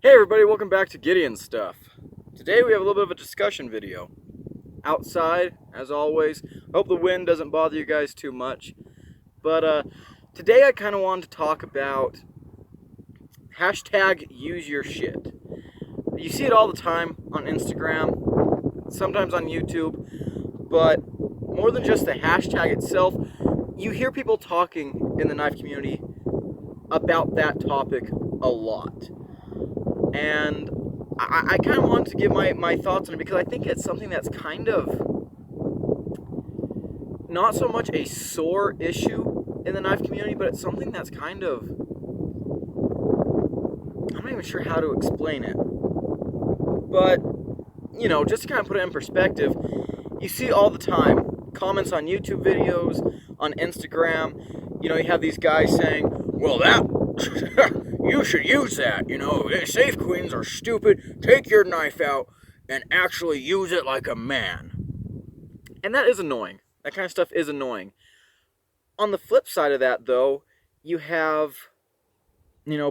Hey everybody, welcome back to Gideon Stuff. Today we have a little bit of a discussion video. Outside, as always. Hope the wind doesn't bother you guys too much. But today I kind of wanted to talk about hashtag use your shit. You see it all the time on Instagram, sometimes on YouTube, but more than just the hashtag itself, you hear people talking in the knife community about that topic a lot. And I kind of wanted to give my thoughts on it because I think it's something that's kind of not so much a sore issue in the knife community, but it's something that's kind of, I'm not even sure how to explain it. But, just to kind of put it in perspective, you see all the time comments on YouTube videos, on Instagram, you have these guys saying, well, that you should use that. Safe queens are stupid. Take your knife out and actually use it like a man. And that is annoying. That kind of stuff is annoying. On the flip side of that, though, you have,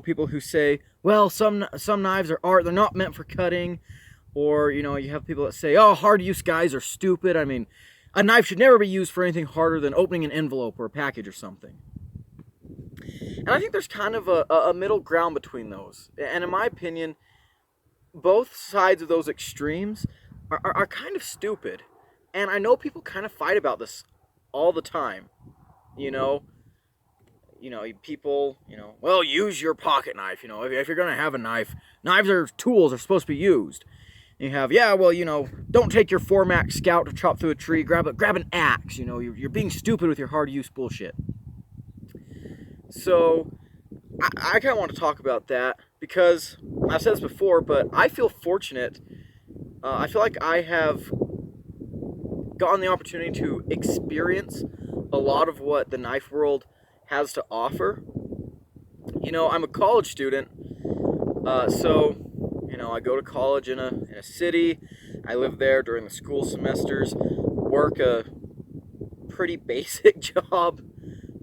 people who say, well, some knives are art. They're not meant for cutting. Or, you have people that say, oh, hard use guys are stupid. I mean, a knife should never be used for anything harder than opening an envelope or a package or something. And I think there's kind of a middle ground between those. And in my opinion, both sides of those extremes are kind of stupid. And I know people kind of fight about this all the time. People, well, use your pocket knife. If you're going to have a knife, knives are tools, are supposed to be used. And you have, don't take your 4-Max Scout to chop through a tree, grab an axe. You're being stupid with your hard use bullshit. So, I kind of want to talk about that because I've said this before, but I feel fortunate. I feel like I have gotten the opportunity to experience a lot of what the knife world has to offer. I'm a college student, so I go to college in a city. I live there during the school semesters, work a pretty basic job,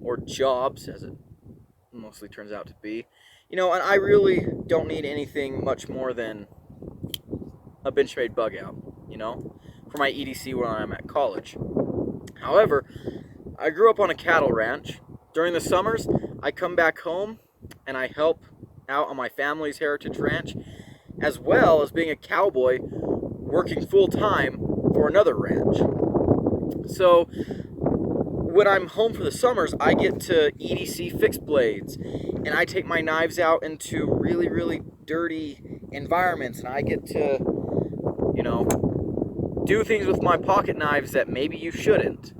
or jobs as it mostly turns out to be. And I really don't need anything much more than a Benchmade bug out, for my EDC when I'm at college. However, I grew up on a cattle ranch. During the summers, I come back home and I help out on my family's heritage ranch, as well as being a cowboy working full time for another ranch. So when I'm home for the summers, I get to EDC fix blades, and I take my knives out into really, really dirty environments, and I get to, do things with my pocket knives that maybe you shouldn't.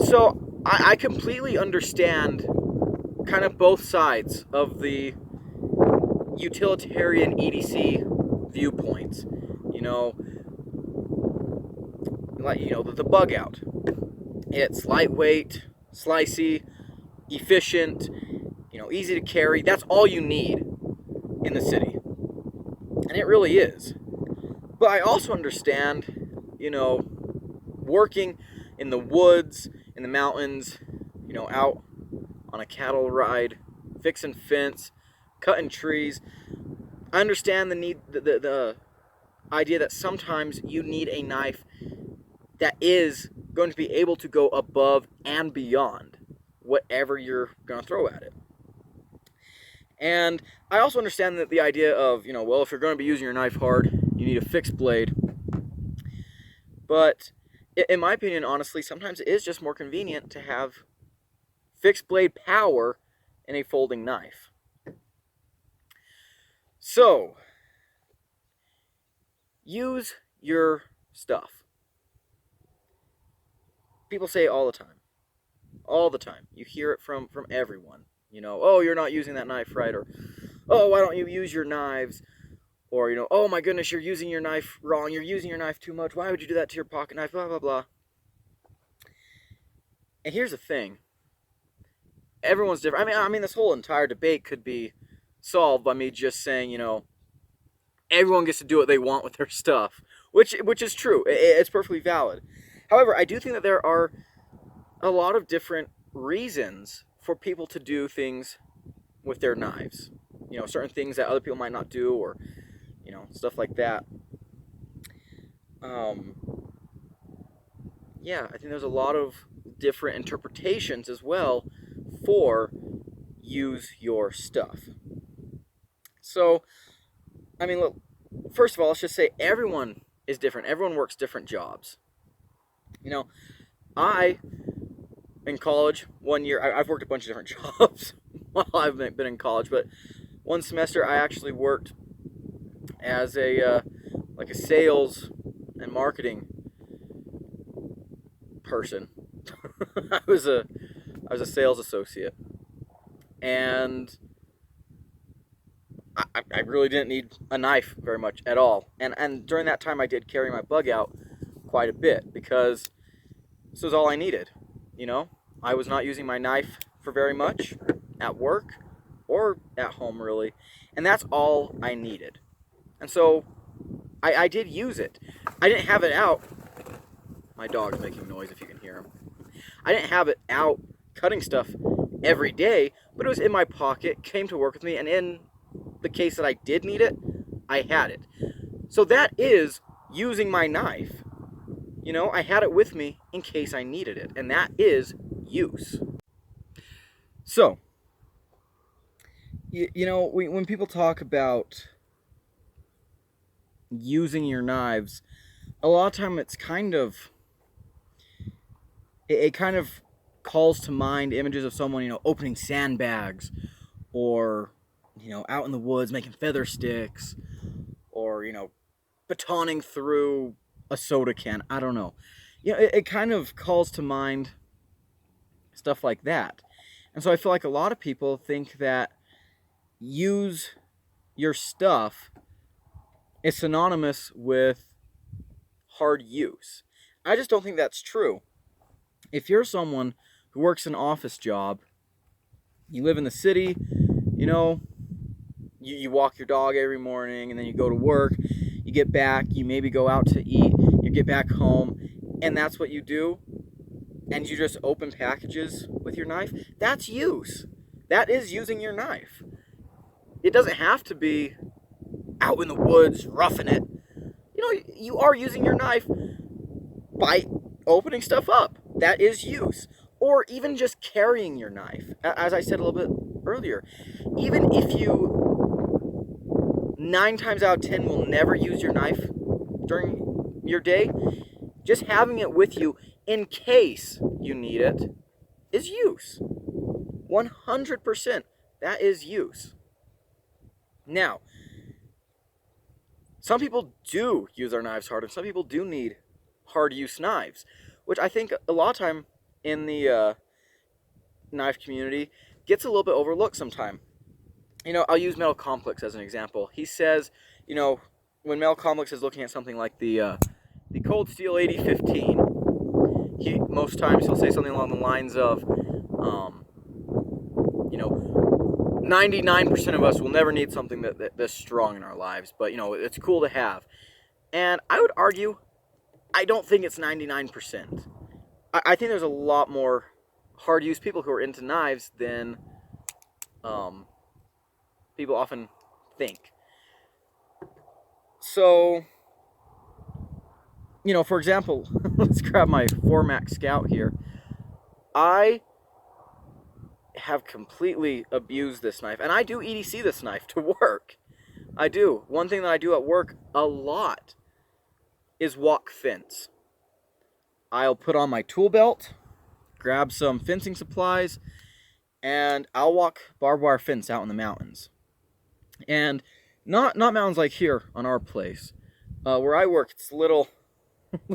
So I completely understand kind of both sides of the utilitarian EDC viewpoints. The bug out. It's lightweight, slicey, efficient, easy to carry. That's all you need in the city. And it really is. But I also understand, working in the woods, in the mountains, out on a cattle ride, fixing fence, cutting trees. I understand the need, the idea that sometimes you need a knife that is going to be able to go above and beyond whatever you're going to throw at it. And I also understand that the idea of, if you're going to be using your knife hard, you need a fixed blade. But in my opinion, honestly, sometimes it is just more convenient to have fixed blade power in a folding knife. So, use your stuff. People say it all the time. All the time. You hear it from everyone. Oh, you're not using that knife right, or, oh, why don't you use your knives? Or, oh my goodness, you're using your knife wrong. You're using your knife too much. Why would you do that to your pocket knife? Blah, blah, blah. And here's the thing. Everyone's different. I mean, this whole entire debate could be solved by me just saying, everyone gets to do what they want with their stuff, which is true. It's perfectly valid. However, I do think that there are a lot of different reasons for people to do things with their knives. certain things that other people might not do, or stuff like that. Um, yeah, I think there's a lot of different interpretations as well for use your stuff. So, I mean, look, first of all, let's just say everyone is different. Everyone works different jobs. I, in college, one year, I've worked a bunch of different jobs while I've been in college, but one semester I actually worked as a sales and marketing person. I was a sales associate, and I really didn't need a knife very much at all. And during that time, I did carry my bug out quite a bit because this was all I needed. I was not using my knife for very much at work or at home, really, and that's all I needed. And so I did use it. I didn't have it out. My dog's making noise if you can hear him. I didn't have it out cutting stuff every day, but it was in my pocket, came to work with me, and in the case that I did need it, I had it. So that is using my knife. I had it with me in case I needed it, and that is use. So, when people talk about using your knives, a lot of time it's it kind of calls to mind images of someone, opening sandbags, or, out in the woods making feather sticks, or, batoning through a soda can. I don't know. It kind of calls to mind stuff like that. And so I feel like a lot of people think that use your stuff is synonymous with hard use. I just don't think that's true. If you're someone who works an office job, you live in the city, you walk your dog every morning, and then you go to work, you get back, you maybe go out to eat, you get back home, and that's what you do, and you just open packages with your knife, that's use. That is using your knife. It doesn't have to be out in the woods roughing it. You are using your knife by opening stuff up. That is use. Or even just carrying your knife. As I said a little bit earlier, even if you 9 times out of 10 will never use your knife during your day, just having it with you in case you need it is use. 100%. That is use. Now, some people do use their knives hard, and some people do need hard use knives, which I think a lot of time in the knife community gets a little bit overlooked sometimes. I'll use Metal Complex as an example. He says, when Metal Complex is looking at something like the Cold Steel 8015, most times he'll say something along the lines of, 99% of us will never need something that's strong in our lives, but it's cool to have. And I would argue, I don't think it's 99%. I think there's a lot more hard use people who are into knives than people often think. So, for example, let's grab my 4MAC Scout here. I have completely abused this knife, and I do EDC this knife to work. I do. One thing that I do at work a lot is walk fence. I'll put on my tool belt, grab some fencing supplies, and I'll walk barbed wire fence out in the mountains. And not mountains like here on our place. Where I work, it's a little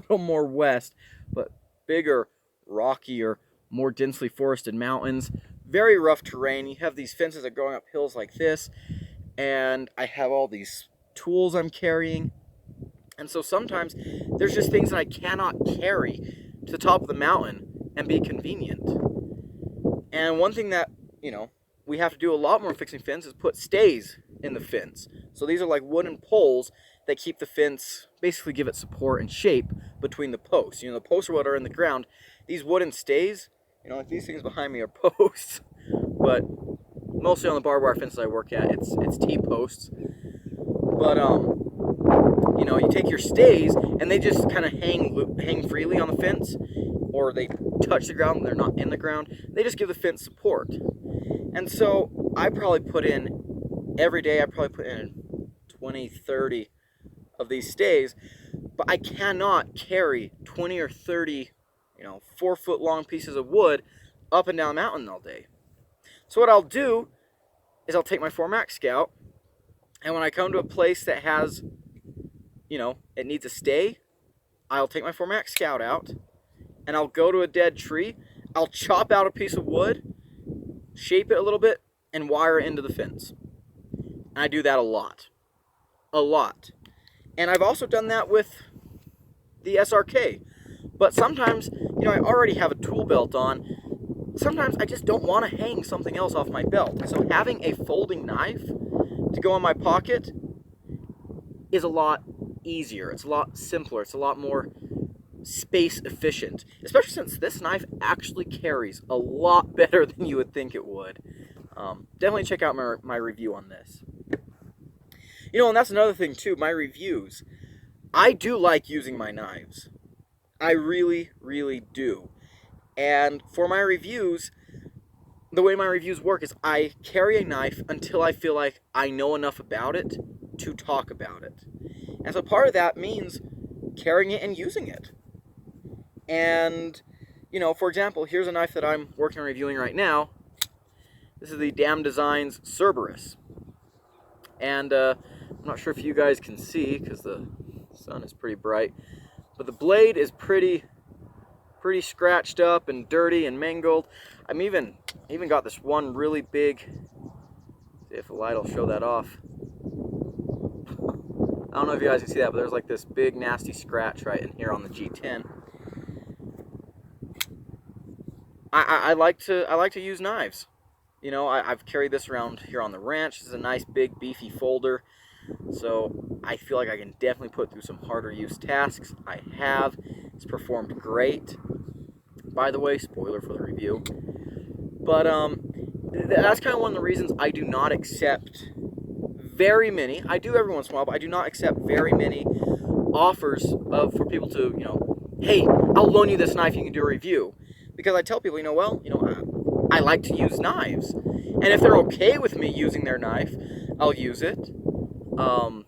more west, but bigger, rockier, more densely forested mountains. Very rough terrain. You have these fences that are going up hills like this, and I have all these tools I'm carrying. And so sometimes there's just things that I cannot carry to the top of the mountain and be convenient. And one thing that, we have to do a lot more fixing fence is put stays in the fence. So these are like wooden poles that keep the fence, basically give it support and shape between the posts. The posts are what are in the ground. These wooden stays, like these things behind me are posts, but mostly on the barbed wire fences I work at, it's T-posts. But you know, you take your stays and they just kind of hang freely on the fence, or they touch the ground, they're not in the ground. They just give the fence support. And so I probably put in, every day I probably put in 20, 30 of these stays, but I cannot carry 20 or 30, 4-foot long pieces of wood up and down the mountain all day. So what I'll do is I'll take my 4MAX Scout, and when I come to a place that has, it needs a stay, I'll take my 4MAX Scout out, and I'll go to a dead tree, I'll chop out a piece of wood, shape it a little bit, and wire it into the fence. And I do that a lot. A lot. And I've also done that with the SRK. But sometimes, I already have a tool belt on. Sometimes I just don't want to hang something else off my belt. So having a folding knife to go in my pocket is a lot easier. It's a lot simpler. It's a lot more space efficient. Especially since this knife actually carries a lot better than you would think it would. Definitely check out my review on this. And that's another thing too, my reviews. I do like using my knives. I really, really do. And for my reviews, the way my reviews work is I carry a knife until I feel like I know enough about it to talk about it. And so part of that means carrying it and using it. And, for example, here's a knife that I'm working on reviewing right now. This is the Dam Designs Cerberus. And I'm not sure if you guys can see because the sun is pretty bright, but the blade is pretty scratched up and dirty and mangled. I even got this one really big, see if the light will show that off. I don't know if you guys can see that, but there's like this big nasty scratch right in here on the G10. I like to use knives. I've carried this around here on the ranch. This is a nice big beefy folder, so I feel like I can definitely put through some harder use tasks. I have. It's performed great. By the way, spoiler for the review. But that's kind of one of the reasons I do not accept very many. I do every once in a while, but I do not accept very many offers for people to, hey, I'll loan you this knife, you can do a review. Because I tell people, I like to use knives. And if they're okay with me using their knife, I'll use it. And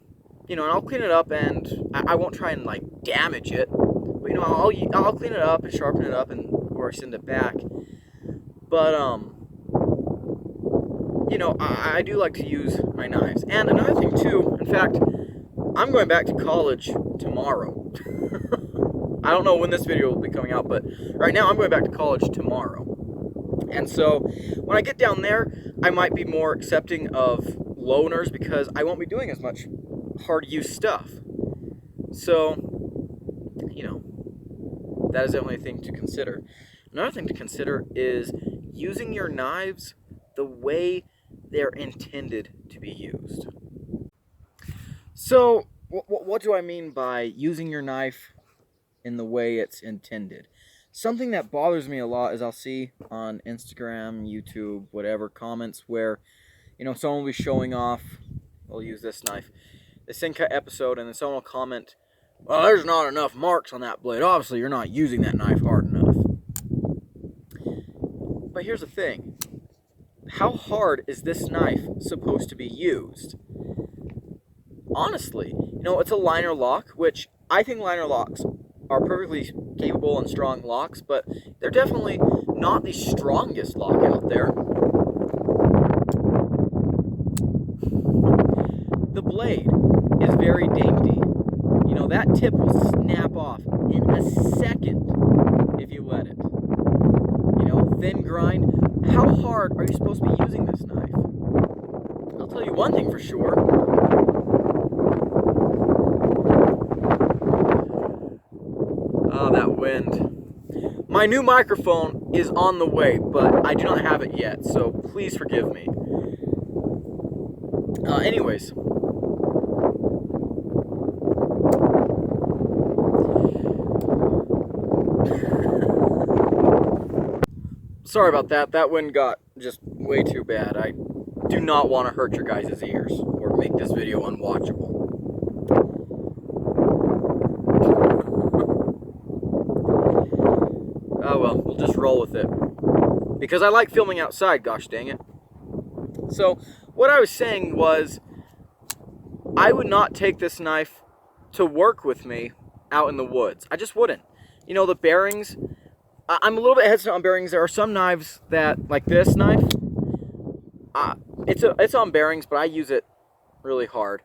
I'll clean it up, and I won't try and damage it. But I'll clean it up and sharpen it up, or send it back. But I do like to use my knives. And another thing too, in fact, I'm going back to college tomorrow. I don't know when this video will be coming out, but right now I'm going back to college tomorrow. And so when I get down there, I might be more accepting of loaners because I won't be doing as much hard use stuff. So, that is definitely a thing to consider. Another thing to consider is using your knives the way they're intended to be used. So, what do I mean by using your knife in the way it's intended? Something that bothers me a lot is I'll see on Instagram, YouTube, whatever, comments where, someone will be showing off, we'll use this knife, the Senka episode, and then someone will comment, well, there's not enough marks on that blade. Obviously, you're not using that knife hard enough. But here's the thing. How hard is this knife supposed to be used? Honestly, it's a liner lock, which I think liner locks are perfectly capable and strong locks, but they're definitely not the strongest lock out there. The blade is very dainty. That tip will snap off in a second if you let it. Thin grind. How hard are you supposed to be using this knife? I'll tell you one thing for sure. Oh, that wind. My new microphone is on the way, but I do not have it yet, so please forgive me. Anyways. Sorry about that. That wind got just way too bad. do not want to hurt your guys' ears or make this video unwatchable. Oh well, we'll just roll with it. Because I like filming outside, gosh dang it. So, what I was saying was, I would not take this knife to work with me out in the woods. I just wouldn't. You know, the bearings, I'm a little bit hesitant on bearings. There are some knives that, like this knife, it's on bearings, but I use it really hard.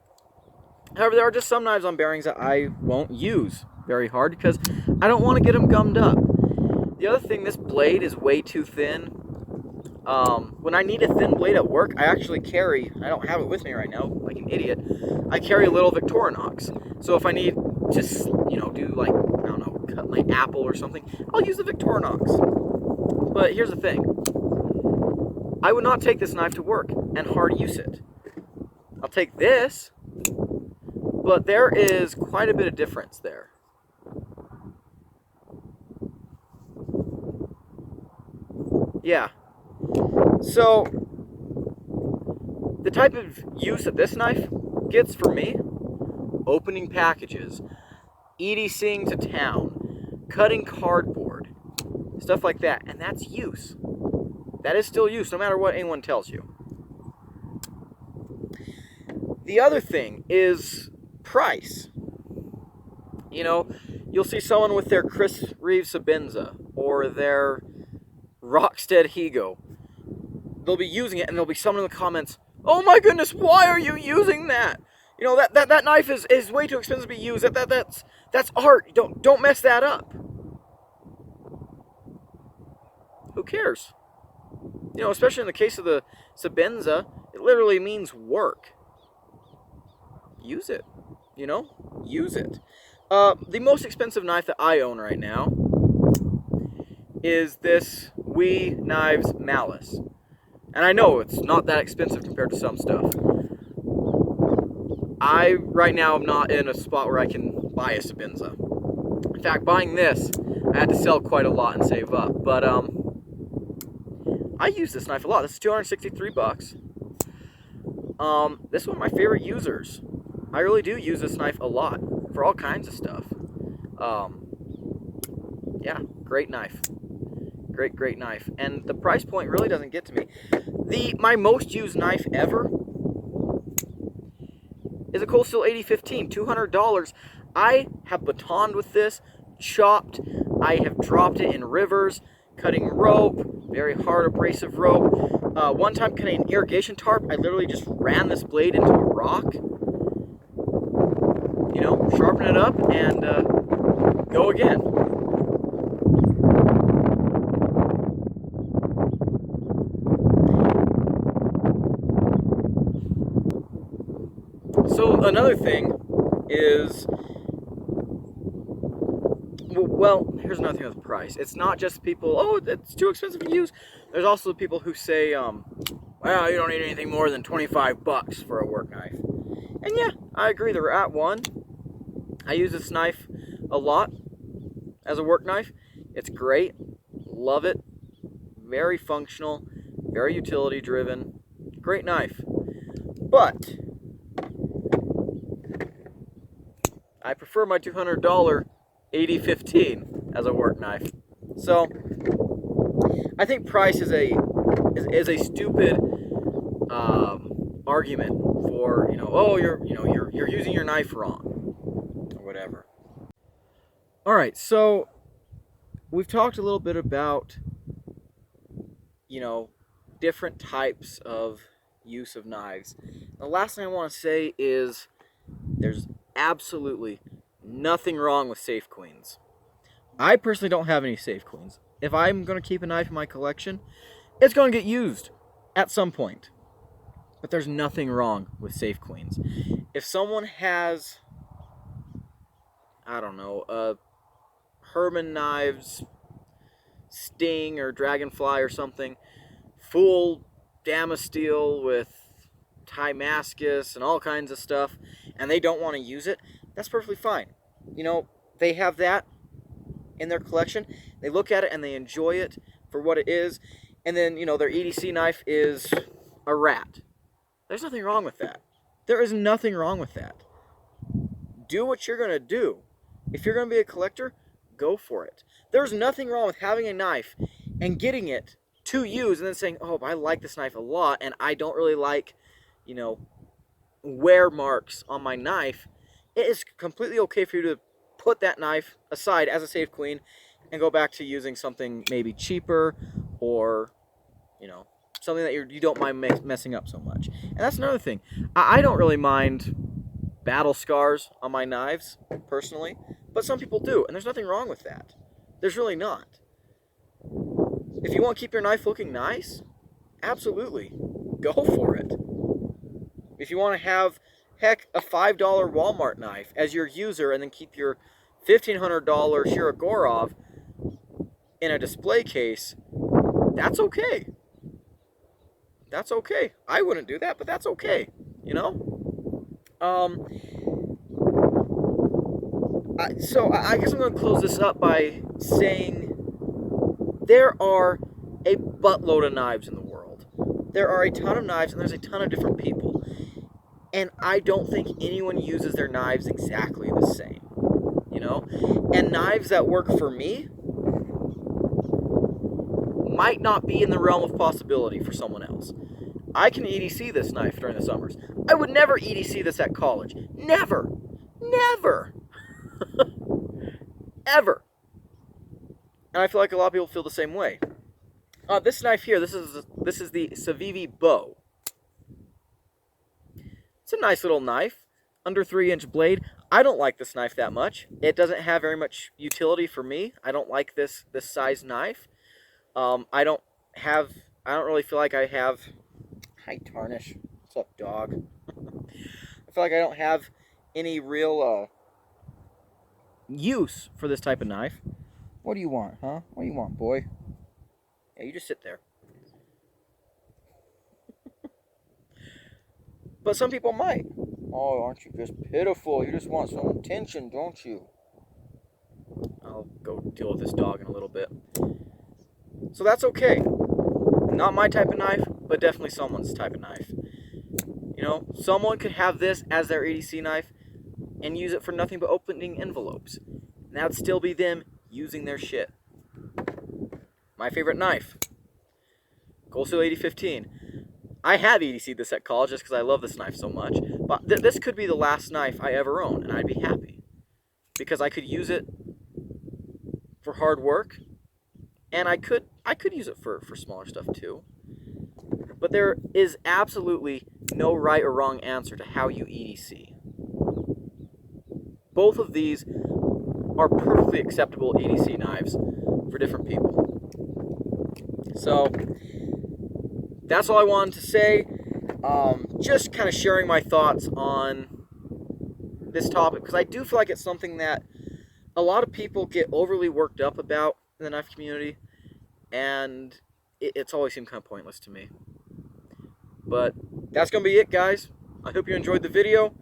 However, there are just some knives on bearings that I won't use very hard because I don't want to get them gummed up. The other thing, this blade is way too thin. When I need a thin blade at work, I actually carry, I don't have it with me right now, like an idiot, I carry a little Victorinox. So if I need to, you know, do like, I don't know, cut my apple or something, I'll use the Victorinox. But here's the thing. I would not take this knife to work and hard use it. I'll take this, but there is quite a bit of difference there. Yeah. So, the type of use that this knife gets for me, opening packages, EDCing to town, cutting cardboard, stuff like that, and that's use. That is still use, no matter what anyone tells you. The other thing is price. You know, you'll see someone with their Chris Reeve Sebenza or their Rockstead Higo. They'll be using it and there'll be someone in the comments, "Oh my goodness, why are you using that? You know, that knife is way too expensive to be used. That's art. Don't mess that up." Who cares? You know, especially in the case of the Sebenza, it literally means work. Use it. You know? Use it. The most expensive knife that I own right now is this WE Knives Malice. And I know it's not that expensive compared to some stuff. I, right now, am not in a spot where I can buy a Sebenza. In fact, buying this, I had to sell quite a lot and save up. But, I use this knife a lot. This is 263 bucks. This is one of my favorite users. I really do use this knife a lot for all kinds of stuff. Yeah, great knife. Great knife. And the price point really doesn't get to me. My most used knife ever is a Cold Steel 8015, $200. I have batoned with this, chopped, I have dropped it in rivers, cutting rope, very hard abrasive rope. One time cutting an irrigation tarp, I literally just ran this blade into a rock. You know, sharpen it up and go again. So another thing is, well, here's another thing with the price. It's not just people, oh, it's too expensive to use. There's also the people who say, well, you don't need anything more than 25 bucks for a work knife. And yeah, I agree, they're at one. I use this knife a lot as a work knife. It's great, love it, very functional, very utility driven, great knife. But I prefer my $200 8015 as a work knife. So I think price is a stupid argument for, you know, oh, you're using your knife wrong or whatever. All right, so we've talked a little bit about, you know, different types of use of knives. The last thing I want to say is there's absolutely nothing wrong with Safe Queens. I personally don't have any Safe Queens. If I'm going to keep a knife in my collection, it's going to get used at some point. But there's nothing wrong with Safe Queens. If someone has, I don't know, a Herman Knives Sting or Dragonfly or something, full Damasteel with Timascus and all kinds of stuff, and they don't want to use it, that's perfectly fine. You know, they have that in their collection, they look at it and they enjoy it for what it is, and then, you know, their EDC knife is a rat. There's nothing wrong with that. There is nothing wrong with that. Do what you're going to do. If you're going to be a collector, go for it. There's nothing wrong with having a knife and getting it to use and then saying, oh, I like this knife a lot and I don't really like, wear marks on my knife. It is completely okay for you to put that knife aside as a safe queen and go back to using something maybe cheaper or, something that you don't mind messing up so much. And that's another thing. I don't really mind battle scars on my knives, personally, but some people do, and there's nothing wrong with that. There's really not. If you want to keep your knife looking nice, absolutely, go for it. If you want to have, heck, a $5 Walmart knife as your user and then keep your $1,500 Shirogorov in a display case, that's okay. That's okay. I wouldn't do that, but that's okay, So I guess I'm going to close this up by saying there are a buttload of knives in the world. There are a ton of knives and there's a ton of different people. And I don't think anyone uses their knives exactly the same, And knives that work for me might not be in the realm of possibility for someone else. I can EDC this knife during the summers. I would never EDC this at college. Never. Never. Ever. And I feel like a lot of people feel the same way. This knife here, this is the Civivi Bow. It's a nice little knife, under 3-inch blade. I don't like this knife that much. It doesn't have very much utility for me. I don't like this size knife. I don't really feel like I have. Hi, Tarnish. What's up, dog? I feel like I don't have any real use for this type of knife. What do you want, huh? What do you want, boy? Yeah, you just sit there. But some people might. Oh, aren't you just pitiful? You just want some attention, don't you? I'll go deal with this dog in a little bit. So that's okay. Not my type of knife, but definitely someone's type of knife. Someone could have this as their EDC knife and use it for nothing but opening envelopes. And that'd still be them using their shit. My favorite knife, Gold Seal 8015. I have EDC'd this at college just because I love this knife so much. But this could be the last knife I ever own, and I'd be happy. Because I could use it for hard work, and I could use it for smaller stuff too. But there is absolutely no right or wrong answer to how you EDC. Both of these are perfectly acceptable EDC knives for different people. So that's all I wanted to say. Just kind of sharing my thoughts on this topic, because I do feel like it's something that a lot of people get overly worked up about in the knife community, and it's always seemed kind of pointless to me. But that's going to be it, guys. I hope you enjoyed the video.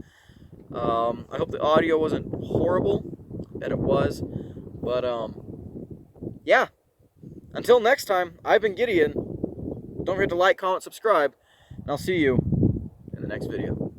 I hope the audio wasn't horrible. I bet it was. But, yeah. Until next time, I've been Gideon. Don't forget to like, comment, subscribe, and I'll see you in the next video.